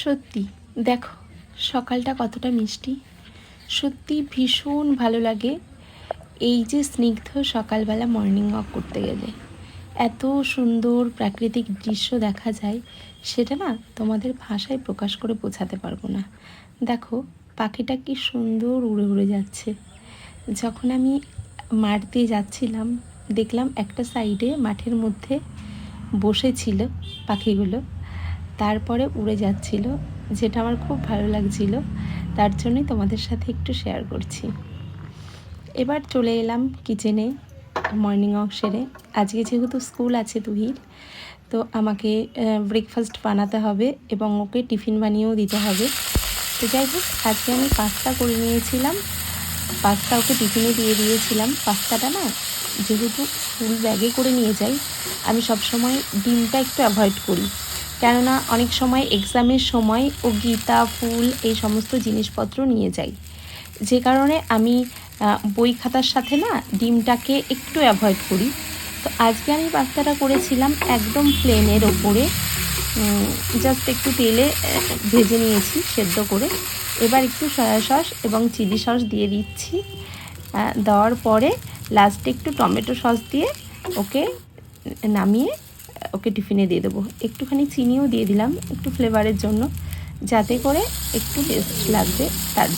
সত্যি দেখো সকালটা কতটা মিষ্টি, সত্যি ভীষণ ভালো লাগে। এই যে স্নিগ্ধ সকালবেলা মর্নিং ওয়াক করতে গেলে এত সুন্দর প্রাকৃতিক দৃশ্য দেখা যায়, সেটা না তোমাদের ভাষায় প্রকাশ করে বোঝাতে পারবো না। দেখো পাখিটা কি সুন্দর উড়ে উড়ে যাচ্ছে। যখন আমি মাঠ দিয়ে যাচ্ছিলাম দেখলাম একটা সাইডে মাঠের মধ্যে বসেছিল পাখিগুলো, তারপরে উড়ে যাচ্ছিল, যেটা আমার খুব ভালো লাগছিল। তার জন্যই তোমাদের সাথে একটু শেয়ার করছি। এবার চলে এলাম কিচেনে মর্নিং ওয়াক সেরে। আজকে যেহেতু স্কুল আছে তুহির, তো আমাকে ব্রেকফাস্ট বানাতে হবে এবং ওকে টিফিন বানিয়েও দিতে হবে। তো যাই হোক, আজকে আমি পাস্তা করে নিয়েছিলাম, পাস্তা ওকে টিফিনে দিয়ে দিয়েছিলাম। পাস্তাটা না যেহেতু স্কুল ব্যাগে করে নিয়ে যাই, আমি সবসময় ডিমটা একটু অ্যাভয়েড করি, কেননা অনেক সময় এক্সামের সময় ও গীতা ফুল এই সমস্ত জিনিসপত্র নিয়ে যাই, যে কারণে আমি বই খাতার সাথে না ডিমটাকে একটু অ্যাভয়েড করি। তো আজকে আমি পাস্তাটা করেছিলাম একদম প্লেনের ওপরে, জাস্ট একটু তেলে ভেজে নিয়েছি সেদ্ধ করে। এবার একটু সয়া সস এবং চিলি সস দিয়ে দিচ্ছি। দেওয়ার পরে লাস্টে একটু টমেটো সস দিয়ে ওকে নামিয়ে ওকে টিফিনে দিয়ে দেবো। একটুখানি চিনিও দিয়ে দিলাম একটু ফ্লেভারের জন্য, যাতে করে একটু টেস্ট লাগবে তার।